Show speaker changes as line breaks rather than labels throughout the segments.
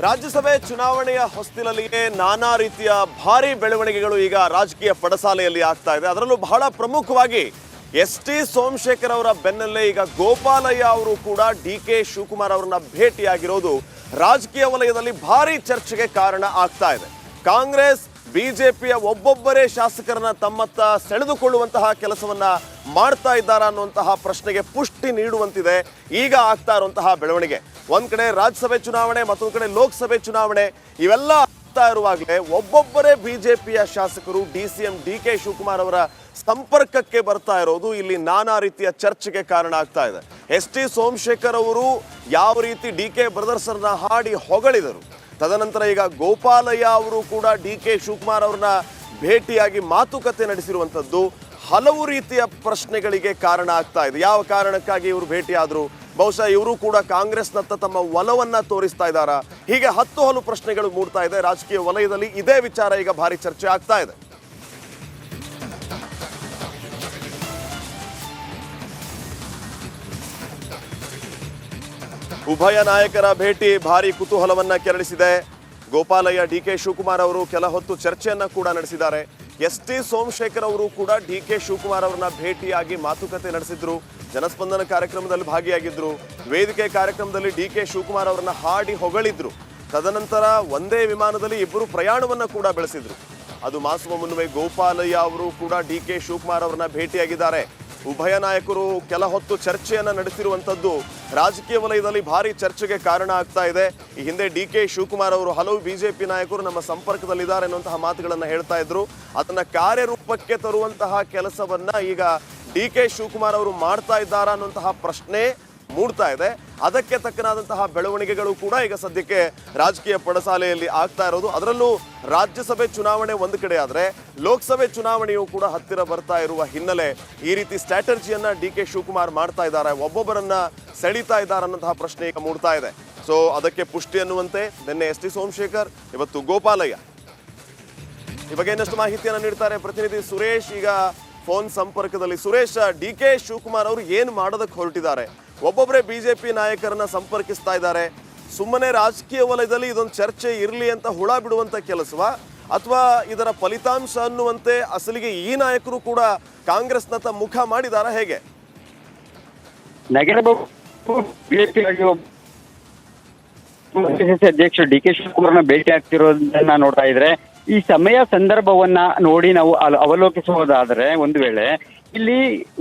ರಾಜ್ಯಸಭೆ ಚುನಾವಣೆಯ ಹೊಸ್ತಿಲಲ್ಲಿಯೇ ನಾನಾ ರೀತಿಯ ಭಾರಿ ಬೆಳವಣಿಗೆಗಳು ಈಗ ರಾಜಕೀಯ ಪಡಸಾಲೆಯಲ್ಲಿ ಆಗ್ತಾ ಇದೆ. ಅದರಲ್ಲೂ ಬಹಳ ಪ್ರಮುಖವಾಗಿ ಎಸ್.ಟಿ. ಸೋಮಶೇಖರ್ ಅವರ ಬೆನ್ನಲ್ಲೇ ಈಗ ಗೋಪಾಲಯ್ಯ ಅವರು ಕೂಡ ಡಿ.ಕೆ. ಶಿವಕುಮಾರ್ ಅವರನ್ನ ಭೇಟಿಯಾಗಿರೋದು ರಾಜಕೀಯ ವಲಯದಲ್ಲಿ ಭಾರಿ ಚರ್ಚೆಗೆ ಕಾರಣ ಆಗ್ತಾ ಇದೆ. ಕಾಂಗ್ರೆಸ್ ಬಿಜೆಪಿಯ ಒಬ್ಬೊಬ್ಬರೇ ಶಾಸಕರನ್ನ ತಮ್ಮತ್ತ ಸೆಳೆದುಕೊಳ್ಳುವಂತಹ ಕೆಲಸವನ್ನ ಮಾಡ್ತಾ ಇದ್ದಾರಾ ಅನ್ನುವಂತಹ ಪ್ರಶ್ನೆಗೆ ಪುಷ್ಟಿ ನೀಡುವಂತಿದೆ ಈಗ ಆಗ್ತಾ ಇರುವಂತಹ ಬೆಳವಣಿಗೆ. ಒಂದ್ ಕಡೆ ರಾಜ್ಯಸಭೆ ಚುನಾವಣೆ, ಮತ್ತೊಂದು ಕಡೆ ಲೋಕಸಭೆ ಚುನಾವಣೆ, ಇವೆಲ್ಲ ಆಗ್ತಾ ಇರುವಾಗಲೇ ಒಬ್ಬೊಬ್ಬರೇ ಬಿಜೆಪಿಯ ಶಾಸಕರು ಡಿ.ಸಿ.ಎಂ. ಡಿ.ಕೆ. ಶಿವಕುಮಾರ್ ಅವರ ಸಂಪರ್ಕಕ್ಕೆ ಬರ್ತಾ ಇರೋದು ಇಲ್ಲಿ ನಾನಾ ರೀತಿಯ ಚರ್ಚೆಗೆ ಕಾರಣ ಆಗ್ತಾ ಇದೆ. ಎಸ್.ಟಿ. ಸೋಮಶೇಖರ್ ಅವರು ಯಾವ ರೀತಿ ಡಿ.ಕೆ. ಬ್ರದರ್ಸ್ರನ್ನ ಹಾಡಿ ಹೊಗಳಿದರು, ತದನಂತರ ಈಗ ಗೋಪಾಲಯ್ಯ ಅವರು ಕೂಡ ಡಿ.ಕೆ. ಶಿವಕುಮಾರ್ ಅವ್ರನ್ನ ಭೇಟಿಯಾಗಿ ಮಾತುಕತೆ ನಡೆಸಿರುವಂಥದ್ದು ಹಲವು ರೀತಿಯ ಪ್ರಶ್ನೆಗಳಿಗೆ ಕಾರಣ ಆಗ್ತಾ ಇದೆ. ಯಾವ ಕಾರಣಕ್ಕಾಗಿ ಇವರು ಭೇಟಿಯಾದರು, ಬಹುಶಃ ಇವರು ಕೂಡ ಕಾಂಗ್ರೆಸ್ನತ್ತ ತಮ್ಮ ಒಲವನ್ನ ತೋರಿಸ್ತಾ ಇದ್ದಾರಾ, ಹೀಗೆ ಹಲವು ಪ್ರಶ್ನೆಗಳು ಮೂಡ್ತಾ ಇದೆ ರಾಜಕೀಯ ವಲಯದಲ್ಲಿ. ಇದೇ ವಿಚಾರ ಈಗ ಭಾರಿ ಚರ್ಚೆ ಆಗ್ತಾ ಇದೆ. ಉಭಯ ನಾಯಕರ ಭೇಟಿ ಭಾರಿ ಕುತೂಹಲವನ್ನ ಕೆರಳಿಸಿದೆ. ಗೋಪಾಲಯ್ಯ ಡಿ.ಕೆ. ಶಿವಕುಮಾರ್ ಅವರು ಕೆಲ ಹೊತ್ತು ಚರ್ಚೆಯನ್ನ ಕೂಡ ನಡೆಸಿದ್ದಾರೆ. ಎಸ್.ಟಿ. ಸೋಮಶೇಖರ್ ಅವರು ಕೂಡ ಡಿ.ಕೆ. ಶಿವಕುಮಾರ್ ಅವರನ್ನ ಭೇಟಿಯಾಗಿ ಮಾತುಕತೆ ನಡೆಸಿದ್ರು. ಜನಸ್ಪಂದನ ಕಾರ್ಯಕ್ರಮದಲ್ಲಿ ಭಾಗಿಯಾಗಿದ್ರು. ವೇದಿಕೆ ಕಾರ್ಯಕ್ರಮದಲ್ಲಿ ಡಿ.ಕೆ. ಶಿವಕುಮಾರ್ ಅವರನ್ನ ಹಾಡಿ ಹೊಗಳಿದ್ರು. ತದನಂತರ ಒಂದೇ ವಿಮಾನದಲ್ಲಿ ಇಬ್ಬರು ಪ್ರಯಾಣವನ್ನ ಕೂಡ ಬೆಳೆಸಿದ್ರು. ಅದು ಮಾಸುವ ಮುನ್ನವೇ ಗೋಪಾಲಯ್ಯ ಅವರು ಕೂಡ ಡಿ.ಕೆ. ಶಿವಕುಮಾರ್ ಅವರನ್ನ ಭೇಟಿಯಾಗಿದ್ದಾರೆ. ಉಭಯ ನಾಯಕರು ಕೆಲ ಹೊತ್ತು ಚರ್ಚೆಯನ್ನ ನಡೆಸಿರುವಂತದ್ದು ರಾಜಕೀಯ ವಲಯದಲ್ಲಿ ಭಾರಿ ಚರ್ಚೆಗೆ ಕಾರಣ ಆಗ್ತಾ ಇದೆ. ಈ ಹಿಂದೆ ಡಿ.ಕೆ. ಶಿವಕುಮಾರ್ ಅವರು ಹಲವು ಬಿಜೆಪಿ ನಾಯಕರು ನಮ್ಮ ಸಂಪರ್ಕದಲ್ಲಿದ್ದಾರೆ ಅನ್ನುವಂತಹ ಮಾತುಗಳನ್ನ ಹೇಳ್ತಾ ಇದ್ರು. ಅದನ್ನ ಕಾರ್ಯರೂಪಕ್ಕೆ ತರುವಂತಹ ಕೆಲಸವನ್ನ ಈಗ ಡಿ.ಕೆ. ಶಿವಕುಮಾರ್ ಅವರು ಮಾಡ್ತಾ ಇದ್ದಾರಾ ಅನ್ನುವಂತಹ ಪ್ರಶ್ನೆ ಮೂಡ್ತಾ ಇದೆ. ಅದಕ್ಕೆ ತಕ್ಕನಾದಂತಹ ಬೆಳವಣಿಗೆಗಳು ಕೂಡ ಈಗ ಸದ್ಯಕ್ಕೆ ರಾಜಕೀಯ ಪಡಸಾಲೆಯಲ್ಲಿ ಆಗ್ತಾ ಇರೋದು. ಅದರಲ್ಲೂ ರಾಜ್ಯಸಭೆ ಚುನಾವಣೆ ಒಂದು ಕಡೆ ಆದ್ರೆ ಲೋಕಸಭೆ ಚುನಾವಣೆಯೂ ಕೂಡ ಹತ್ತಿರ ಬರ್ತಾ ಇರುವ ಹಿನ್ನೆಲೆ ಈ ರೀತಿ ಸ್ಟ್ರಾಟಜಿಯನ್ನ ಡಿ.ಕೆ. ಶಿವಕುಮಾರ್ ಮಾಡ್ತಾ ಇದ್ದಾರೆ, ಒಬ್ಬೊಬ್ಬರನ್ನ ಸೆಳೀತಾ ಇದ್ದಾರೆ ಅನ್ನೋಂತಹ ಪ್ರಶ್ನೆ ಈಗ ಮೂಡ್ತಾ ಇದೆ. ಸೊ ಅದಕ್ಕೆ ಪುಷ್ಟಿ ಅನ್ನುವಂತೆ ನಿನ್ನೆ ಎಸ್.ಟಿ. ಸೋಮಶೇಖರ್, ಇವತ್ತು ಗೋಪಾಲಯ್ಯ. ಈ ಬಗ್ಗೆ ಇನ್ನಷ್ಟು ಮಾಹಿತಿಯನ್ನು ನೀಡ್ತಾರೆ ಪ್ರತಿನಿಧಿ ಸುರೇಶ್. ಈಗ ಫೋನ್ ಸಂಪರ್ಕದಲ್ಲಿ. ಸುರೇಶ್, ಡಿ.ಕೆ. ಶಿವಕುಮಾರ್ ಅವರು ಏನು ಮಾಡೋದಕ್ಕೆ ಹೊರಟಿದ್ದಾರೆ? ಒಬ್ಬೊಬ್ಬರೇ ಬಿಜೆಪಿ ನಾಯಕರನ್ನ ಸಂಪರ್ಕಿಸ್ತಾ ಇದ್ದಾರೆ. ಸುಮ್ಮನೆ ರಾಜಕೀಯ ವಲಯದಲ್ಲಿ ಇದೊಂದು ಚರ್ಚೆ ಇರಲಿ ಅಂತ ಹುಳ ಬಿಡುವಂತ ಕೆಲಸವಾ, ಅಥವಾ ಇದರ ಫಲಿತಾಂಶ ಅನ್ನುವಂತೆ ಅಸಲಿಗೆ ಈ ನಾಯಕರು ಕೂಡ ಕಾಂಗ್ರೆಸ್ನತ್ತ ಮುಖ ಮಾಡಿದಾರ, ಹೇಗೆ?
ನಗರ ಬಿಜೆಪಿ ಅಧ್ಯಕ್ಷ ಡಿ.ಕೆ. ಶಿವಕುಮಾರ್ನ ಭೇಟಿ ಆಗ್ತಿರೋದನ್ನ ನೋಡ್ತಾ ಇದ್ರೆ ಈ ಸಮಯ ಸಂದರ್ಭವನ್ನ ನೋಡಿ ನಾವು ಅವಲೋಕಿಸುವುದಾದ್ರೆ, ಒಂದು ವೇಳೆ ಇಲ್ಲಿ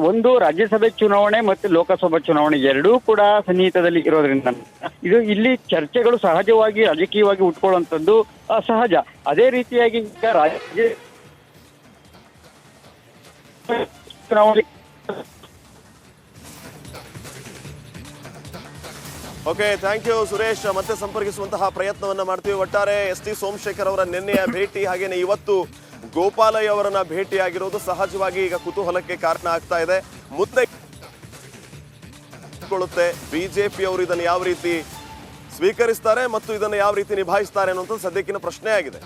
ಒಂದು ರಾಜ್ಯಸಭೆ ಚುನಾವಣೆ ಮತ್ತು ಲೋಕಸಭಾ ಚುನಾವಣೆ ಎರಡೂ ಕೂಡ ಸನ್ನಿಹಿತದಲ್ಲಿ ಇರೋದ್ರಿಂದ ಇದು ಇಲ್ಲಿ ಚರ್ಚೆಗಳು ಸಹಜವಾಗಿ ರಾಜಕೀಯವಾಗಿ ಉಟ್ಕೊಳ್ಳುವಂಥದ್ದು ಸಹಜ. ಅದೇ ರೀತಿಯಾಗಿ ಈಗ ರಾಜ್ಯ ಚುನಾವಣೆ.
Okay, thank you Suresh. ಮತ್ತೆ ಸಂಪರ್ಕಿಸುವಂತಹ ಪ್ರಯತ್ನವನ್ನ ಮಾಡ್ತೀವಿ. ಒಟ್ಟಾರೆ ಎಸ್.ಟಿ. ಸೋಮಶೇಖರ್ ಅವರ ನಿನ್ನೆಯ ಭೇಟಿ, ಹಾಗೇನೆ ಇವತ್ತು ಗೋಪಾಲಯ್ಯ ಅವರನ್ನ ಭೇಟಿಯಾಗಿರೋದು ಸಹಜವಾಗಿ ಈಗ ಕುತೂಹಲಕ್ಕೆ ಕಾರಣ ಆಗ್ತಾ ಇದೆ. ಮುಂದೆ ಬಿಜೆಪಿ ಅವರು ಇದನ್ನು ಯಾವ ರೀತಿ ಸ್ವೀಕರಿಸ್ತಾರೆ ಮತ್ತು ಇದನ್ನು ಯಾವ ರೀತಿ ನಿಭಾಯಿಸ್ತಾರೆ ಅನ್ನುವಂಥದ್ದು ಸದ್ಯಕ್ಕಿನ ಪ್ರಶ್ನೆ ಆಗಿದೆ.